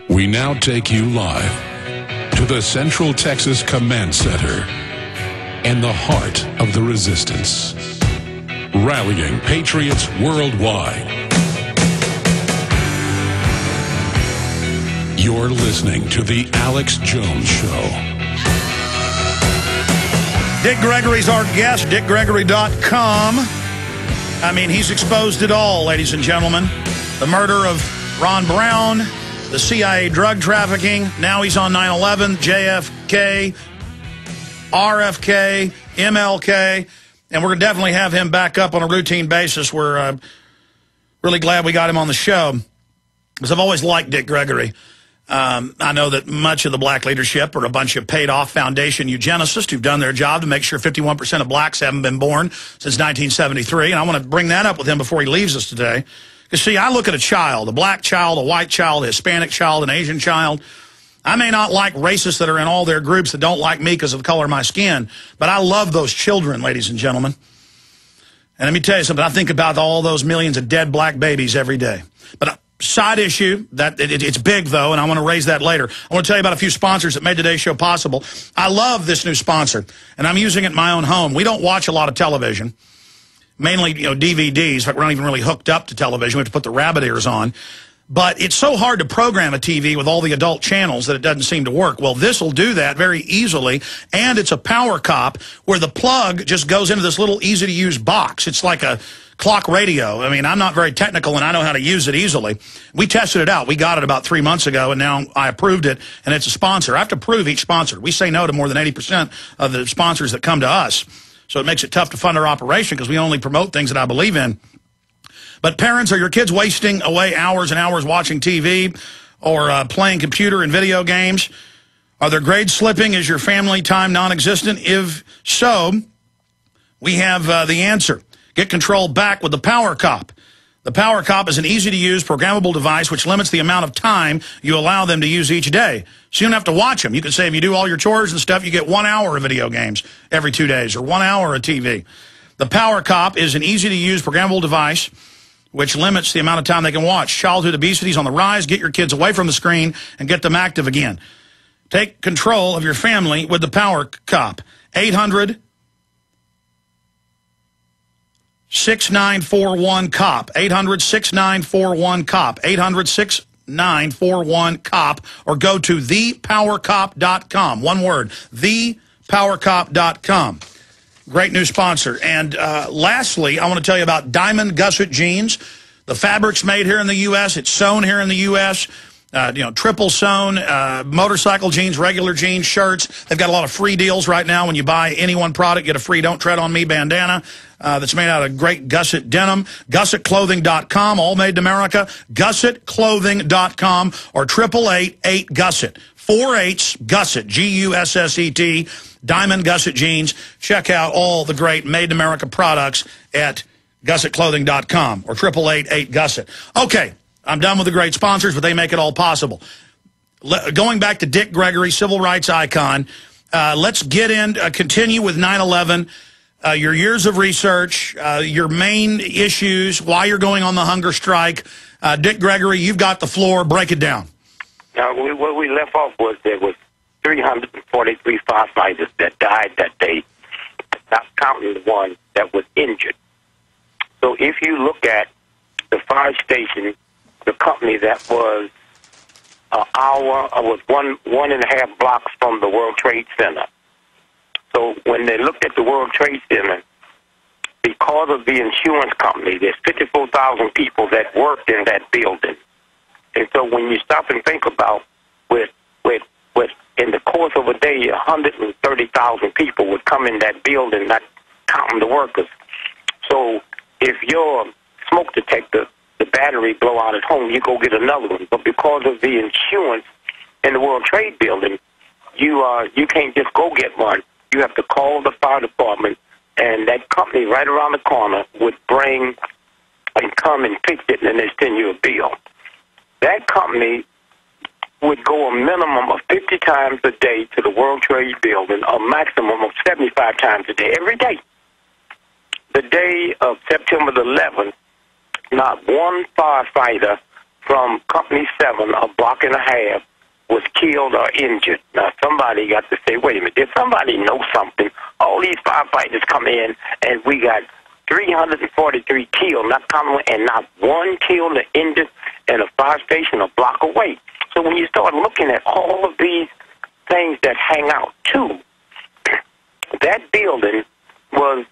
We now take you live to the Central Texas Command Center and the heart of the resistance, rallying patriots worldwide. You're listening to the Alex Jones Show. Dick Gregory's our guest, dickgregory.com. I mean, he's exposed it all, ladies and gentlemen. The murder of Ron Brown, the CIA drug trafficking. Now he's on 9/11, JFK, RFK, MLK. And we're going to definitely have him back up on a routine basis. We're really glad we got him on the show, because I've always liked Dick Gregory. I know that much of the black leadership are a bunch of paid-off foundation eugenicists who've done their job to make sure 51% of blacks haven't been born since 1973. And I want to bring that up with him before he leaves us today. Because, see, I look at a child, a black child, a white child, a Hispanic child, an Asian child. I may not like racists that are in all their groups that don't like me because of the color of my skin, but I love those children, ladies and gentlemen. And let me tell you something. I think about all those millions of dead black babies every day. But side issue, that it's big, though, and I want to raise that later. I want to tell you about a few sponsors that made today's show possible. I love this new sponsor, and I'm using it in my own home. We don't watch a lot of television, mainly DVDs. In fact, we're not even really hooked up to television. We have to put the rabbit ears on. But it's so hard to program a TV with all the adult channels that it doesn't seem to work. Well, this will do that very easily, and it's a power cop where the plug just goes into this little easy-to-use box. It's like a clock radio. I mean, I'm not very technical, and I know how to use it easily. We tested it out. We got it about 3 months ago, and now I approved it, and it's a sponsor. I have to approve each sponsor. We say no to more than 80% of the sponsors that come to us, so it makes it tough to fund our operation because we only promote things that I believe in. But parents, are your kids wasting away hours and hours watching TV or playing computer and video games? Are their grades slipping? Is your family time non-existent? If so, we have the answer. Get control back with the Power Cop. The Power Cop is an easy-to-use programmable device which limits the amount of time you allow them to use each day. So you don't have to watch them. You can say if you do all your chores and stuff, you get 1 hour of video games every 2 days or 1 hour of TV. The Power Cop is an easy-to-use programmable device which limits the amount of time they can watch. Childhood obesity is on the rise. Get your kids away from the screen and get them active again. Take control of your family with the Power Cop. 800-6941-COP. 800-6941-COP. 800-6941-COP. Or go to thepowercop.com. One word, thepowercop.com. Great new sponsor. And lastly, I want to tell you about Diamond Gusset Jeans. The fabric's made here in the U.S. It's sewn here in the U.S. Triple sewn, motorcycle jeans, regular jeans, shirts. They've got a lot of free deals right now. When you buy any one product, get a free Don't Tread on Me bandana that's made out of great gusset denim. GussetClothing.com, all made in America. GussetClothing.com or 888-8-GUSSET. 4-8 Gusset, G-U-S-S-E-T. Diamond Gusset Jeans. Check out all the great made-in-America products at GussetClothing.com or 888-8-GUSSET. Okay, I'm done with the great sponsors, but they make it all possible. Going back to Dick Gregory, civil rights icon, let's get in, continue with 9/11, your years of research, your main issues, why you're going on the hunger strike. Dick Gregory, you've got the floor. Break it down. Now, what we left off was there was 343 firefighters that died that day, not counting the one that was injured. So if you look at the fire station, the company that was was one and a half blocks from the World Trade Center. So when they looked at the World Trade Center, because of the insurance company, there's 54,000 people that worked in that building. And so when you stop and think about with in the course of a day, 130,000 people would come in that building, not counting the workers. So if your smoke detector, the battery blow out at home, you go get another one. But because of the insurance in the World Trade Building, you can't just go get one. You have to call the fire department, and that company right around the corner would bring and come and fix it, and they send you a bill. That company would go a minimum of 50 times a day to the World Trade Building, a maximum of 75 times a day, every day. The day of September the 11th, not one firefighter from Company 7, a block and a half, was killed or injured. Now, somebody got to say, wait a minute, did somebody know something? All these firefighters come in, and we got 343 killed, not common, and not one killed or injured in a fire station a block away. So when you start looking at all of these things that hang out, too, that building was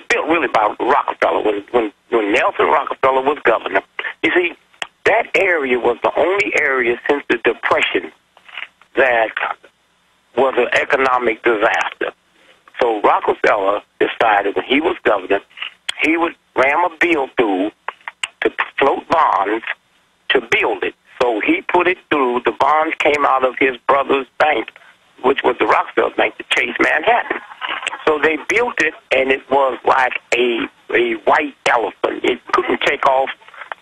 built really by Rockefeller. When Nelson Rockefeller was governor, you see, that area was the only area since the Depression that was an economic disaster. So Rockefeller decided when he was governor, he would ram a bill through to float bonds to build it. So he put it through. The bonds came out of his brother's bank, which was the Rockefeller Bank, to Chase Manhattan. So they built it, and it was like a white elephant. It couldn't take off.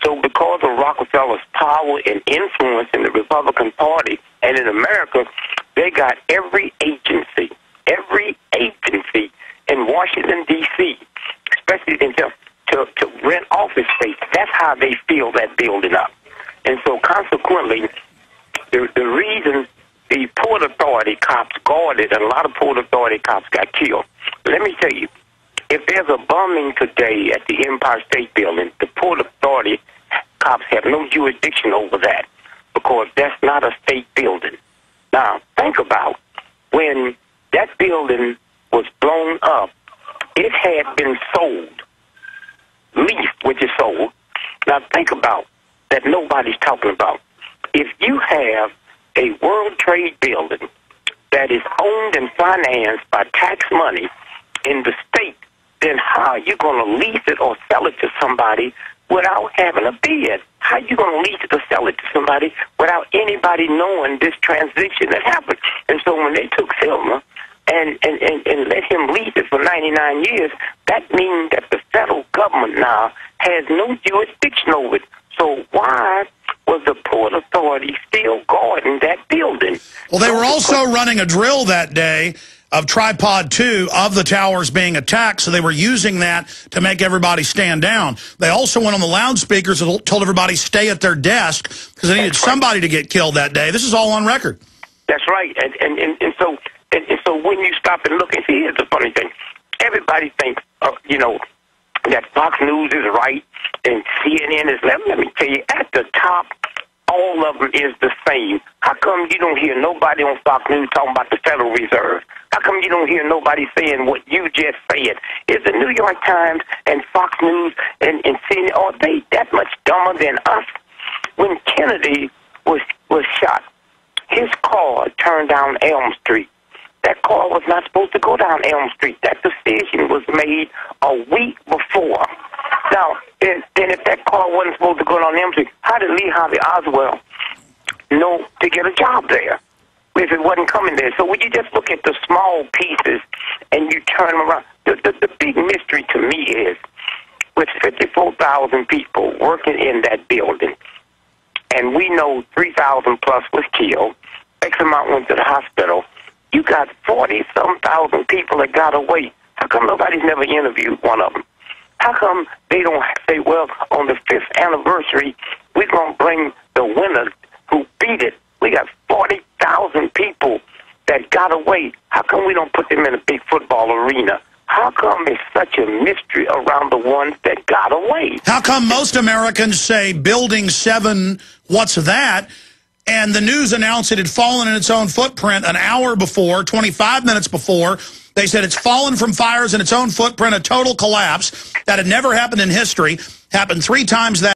So because of Rockefeller's power and influence in the Republican Party and in America, they got every agency in Washington, D.C., especially to rent office space. That's how they fill that building up. And so consequently, the reason the Port Authority cops guarded, and a lot of Port Authority cops got killed. Let me tell you, if there's a bombing today at the Empire State Building, the Port Authority cops have no jurisdiction over that because that's not a state building. Now, think about when that building was blown up, it had been sold, leased, which is sold. Now, think about that nobody's talking about. If you have a World Trade building that is owned and financed by tax money in the state, then how are you going to lease it or sell it to somebody without having a bid? How are you going to lease it or sell it to somebody without anybody knowing this transition that happened? And so when they took Selma and let him lease it for 99 years, that means that the federal government now has no jurisdiction over it. So why was the Port Authority still guarding that building? Well, they were also running a drill that day of Tripod 2 of the towers being attacked, so they were using that to make everybody stand down. They also went on the loudspeakers and told everybody stay at their desk because they needed somebody to get killed that day. This is all on record. That's right. And so when you stop and look and see, here's the funny thing. Everybody thinks, that Fox News is right and CNN is left. Let me tell you, at the top, all of them is the same. How come you don't hear nobody on Fox News talking about the Federal Reserve? How come you don't hear nobody saying what you just said? Is the New York Times and Fox News and CNN, are they that much dumber than us? When Kennedy was shot, his car turned down Elm Street. That car was not supposed to go down Elm Street. That decision was made a week before. Now, then if that car wasn't supposed to go down Elm Street, how did Lee Harvey Oswald know to get a job there if it wasn't coming there? So when you just look at the small pieces and you turn them around, the big mystery to me is with 54,000 people working in that building, and we know 3,000 plus was killed, X amount went to the hospital, you got 40-some thousand people that got away. How come nobody's never interviewed one of them? How come they don't say, well, on the 5th anniversary, we're going to bring the winner who beat it? We got 40,000 people that got away. How come we don't put them in a big football arena? How come it's such a mystery around the ones that got away? How come most Americans say Building 7, what's that? And the news announced it had fallen in its own footprint an hour before, 25 minutes before. They said it's fallen from fires in its own footprint, a total collapse that had never happened in history, happened 3 times that